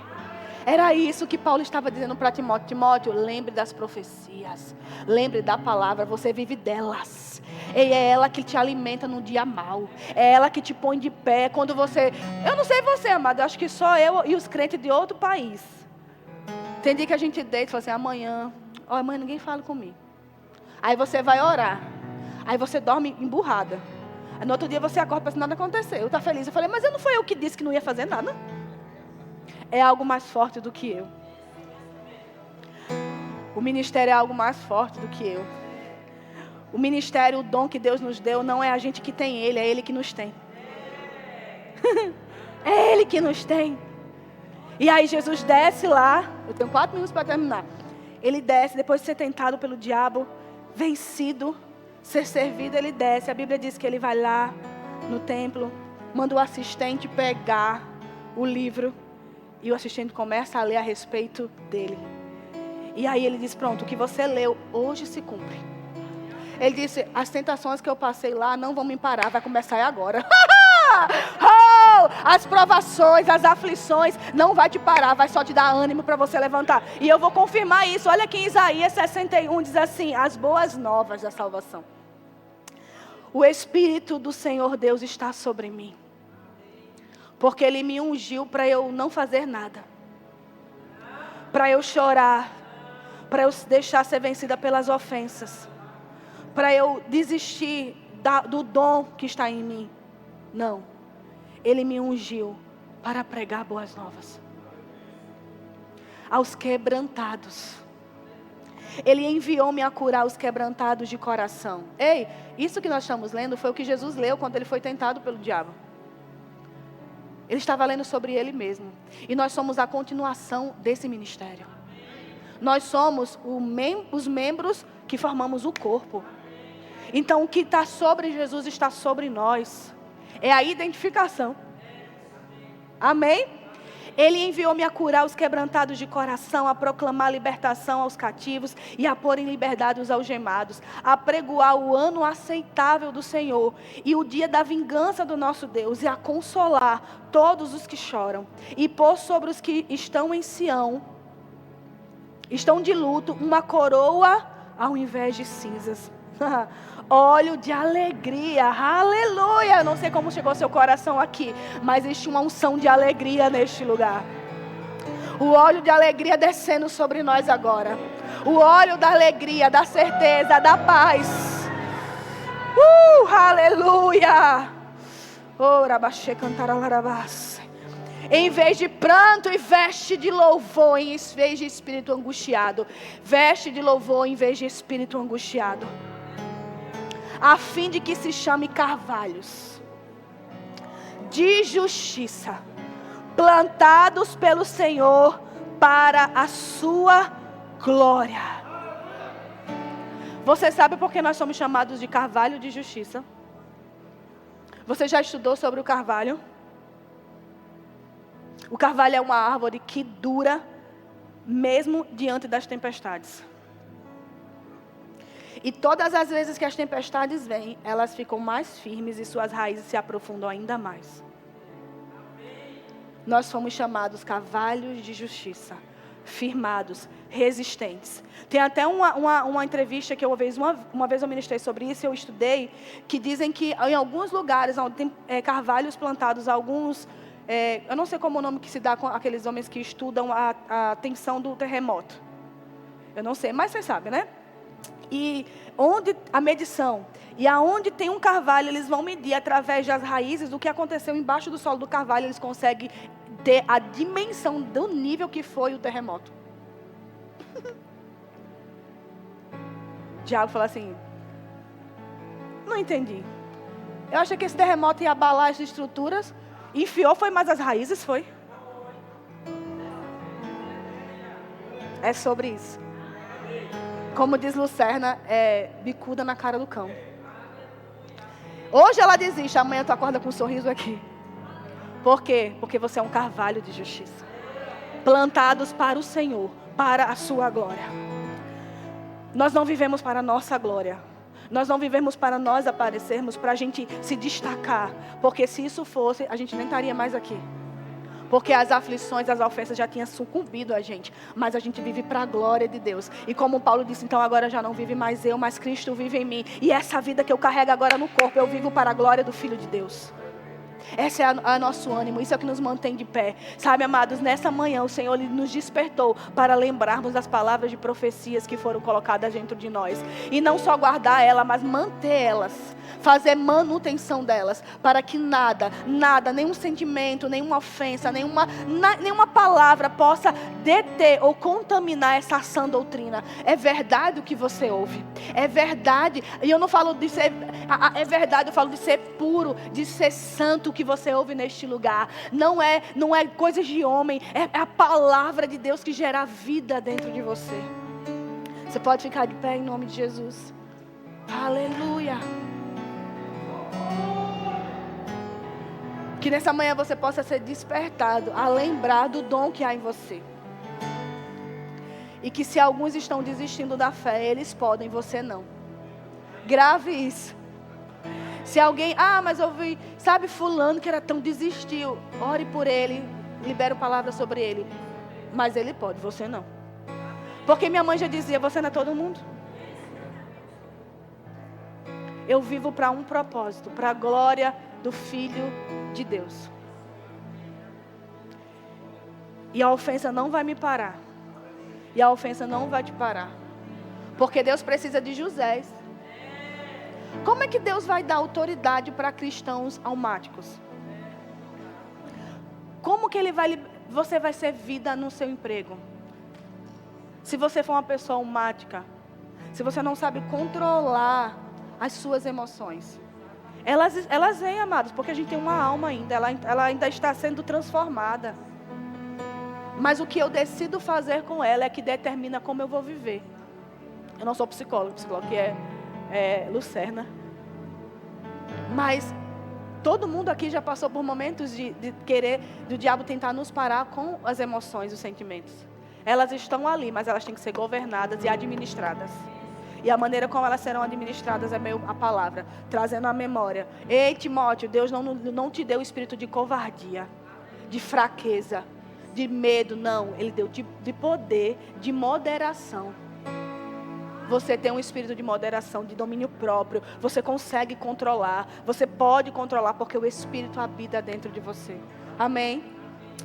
Era isso que Paulo estava dizendo para Timóteo. Timóteo, lembre das profecias. Lembre da palavra, você vive delas. E é ela que te alimenta no dia mau. É ela que te põe de pé quando você... Eu não sei você, amado, eu acho que só eu e os crentes de outro país. Tem dia que a gente deita e fala assim, amanhã ninguém fala comigo. Aí você vai orar. Aí você dorme emburrada. Aí no outro dia você acorda para nada aconteceu. Está feliz. Eu falei, mas não foi eu que disse que não ia fazer nada? É algo mais forte do que eu. O ministério é algo mais forte do que eu. O ministério, o dom que Deus nos deu, não é a gente que tem ele, é ele que nos tem. É ele que nos tem. E aí Jesus desce lá, eu tenho 4 minutos para terminar. Ele desce, depois de ser tentado pelo diabo, vencido, ser servido, ele desce. A Bíblia diz que ele vai lá no templo, manda o assistente pegar o livro. E o assistente começa a ler a respeito dele. E aí ele diz, pronto, o que você leu hoje se cumpre. Ele disse, as tentações que eu passei lá não vão me parar, vai começar agora. As provações, as aflições, não vai te parar, vai só te dar ânimo para você levantar. E eu vou confirmar isso, olha aqui em Isaías 61, diz assim, as boas novas da salvação. O Espírito do Senhor Deus está sobre mim. Porque Ele me ungiu para eu não fazer nada. Para eu chorar. Para eu deixar ser vencida pelas ofensas. Para eu desistir do dom que está em mim. Não. Ele me ungiu para pregar boas novas. Aos quebrantados. Ele enviou-me a curar os quebrantados de coração. Ei, isso que nós estamos lendo foi o que Jesus leu quando ele foi tentado pelo diabo. Ele estava lendo sobre ele mesmo. E nós somos a continuação desse ministério. Nós somos os membros que formamos o corpo. Então o que está sobre Jesus está sobre nós. É a identificação. Amém? Ele enviou-me a curar os quebrantados de coração, a proclamar libertação aos cativos e a pôr em liberdade os algemados, a pregoar o ano aceitável do Senhor e o dia da vingança do nosso Deus e a consolar todos os que choram e pôr sobre os que estão em Sião, estão de luto, uma coroa ao invés de cinzas. Óleo de alegria, aleluia. Não sei como chegou seu coração aqui, mas existe uma unção de alegria neste lugar. O óleo de alegria descendo sobre nós agora. O óleo da alegria, da certeza, da paz. Aleluia. Orabaxê cantaralarabasse. Em vez de pranto e veste de louvor, em vez de espírito angustiado. Veste de louvor em vez de espírito angustiado. a fim de que se chame carvalhos de justiça, plantados pelo Senhor para a sua glória. Você sabe por que nós somos chamados de carvalho de justiça? Você já estudou sobre o carvalho? O carvalho é uma árvore que dura mesmo diante das tempestades. E todas as vezes que as tempestades vêm, elas ficam mais firmes e suas raízes se aprofundam ainda mais. Nós fomos chamados carvalhos de justiça, firmados, resistentes. Tem até uma entrevista que uma vez eu ministrei sobre isso, eu estudei, que dizem que em alguns lugares onde tem carvalhos plantados, alguns, eu não sei como o nome que se dá com aqueles homens que estudam a tensão do terremoto. Eu não sei, mas você sabe, né? E onde a medição, e aonde tem um carvalho, eles vão medir através das raízes do que aconteceu embaixo do solo do carvalho, eles conseguem ter a dimensão do nível que foi o terremoto. Tiago falou assim, não entendi. Eu achei que esse terremoto ia abalar as estruturas, enfiou, foi mais as raízes, foi? É sobre isso. Como diz Lucerna, bicuda na cara do cão. Hoje ela desiste, amanhã tu acorda com um sorriso aqui. Por quê? Porque você é um carvalho de justiça. Plantados para o Senhor, para a sua glória. Nós não vivemos para a nossa glória. Nós não vivemos para nós aparecermos, para a gente se destacar. Porque se isso fosse, a gente nem estaria mais aqui. Porque as aflições, as ofensas já tinham sucumbido a gente. Mas a gente vive para a glória de Deus. E como Paulo disse, então agora já não vive mais eu, mas Cristo vive em mim. E essa vida que eu carrego agora no corpo, eu vivo para a glória do Filho de Deus. Esse é o nosso ânimo, isso é o que nos mantém de pé. Sabe, amados, nessa manhã o Senhor nos despertou para lembrarmos das palavras de profecias que foram colocadas dentro de nós. E não só guardar elas, mas manter elas. Fazer manutenção delas. Para que nada, nenhum sentimento, nenhuma ofensa, nenhuma palavra possa deter ou contaminar essa sã doutrina. É verdade o que você ouve. É verdade. E eu não falo de ser... É verdade, eu falo de ser puro, de ser santo o que você ouve neste lugar. Não é coisas de homem. É a palavra de Deus que gera vida dentro de você. Você pode ficar de pé em nome de Jesus. Aleluia. Que nessa manhã você possa ser despertado a lembrar do dom que há em você. E que se alguns estão desistindo da fé, eles podem, você não. Grave isso. Se alguém, mas eu vi, sabe, fulano que era tão desistiu. Ore por ele, libere palavra sobre ele. Mas ele pode, você não. Porque minha mãe já dizia, você não é todo mundo. Eu vivo para um propósito, para a glória do Filho de Deus. E a ofensa não vai me parar. E a ofensa não vai te parar. Porque Deus precisa de José. Como é que Deus vai dar autoridade para cristãos almáticos? Como que você vai ser vida no seu emprego? Se você for uma pessoa almática, se você não sabe controlar as suas emoções. Elas vêm, amados, porque a gente tem uma alma ainda, ela ainda está sendo transformada. Mas o que eu decido fazer com ela é que determina como eu vou viver. Eu não sou psicólogo que é Lucerna. Mas todo mundo aqui já passou por momentos de querer, do diabo tentar nos parar com as emoções, os sentimentos. Elas estão ali, mas elas têm que ser governadas e administradas. E a maneira como elas serão administradas é meio a palavra, trazendo a memória. Ei, Timóteo, Deus não te deu o espírito de covardia, de fraqueza, de medo, não. Ele deu de poder, de moderação. Você tem um espírito de moderação, de domínio próprio. Você consegue controlar. Você pode controlar porque o Espírito habita dentro de você. Amém?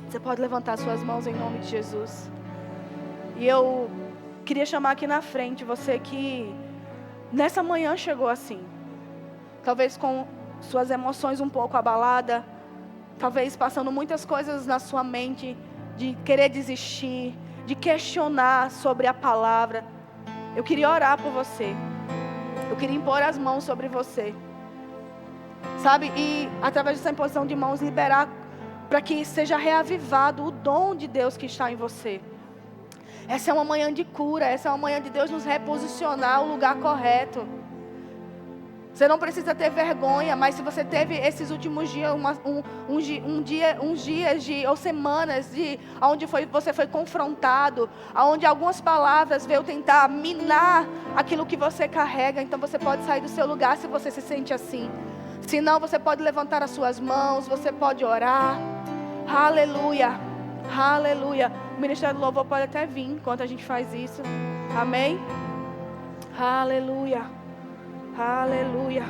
Você pode levantar suas mãos em nome de Jesus. E eu queria chamar aqui na frente você que nessa manhã chegou assim. Talvez com suas emoções um pouco abaladas. Talvez passando muitas coisas na sua mente. De querer desistir. De questionar sobre a palavra. Eu queria orar por você. Eu queria impor as mãos sobre você. Sabe? E através dessa imposição de mãos, liberar para que seja reavivado o dom de Deus que está em você. Essa é uma manhã de cura. Essa é uma manhã de Deus nos reposicionar ao lugar correto. Você não precisa ter vergonha, mas se você teve esses últimos dias, uns dias ou semanas onde você foi confrontado, onde algumas palavras veio tentar minar aquilo que você carrega, então você pode sair do seu lugar se você se sente assim. Se não, você pode levantar as suas mãos, você pode orar. Aleluia, aleluia. O Ministério do Louvor pode até vir enquanto a gente faz isso. Amém? Aleluia. Aleluia.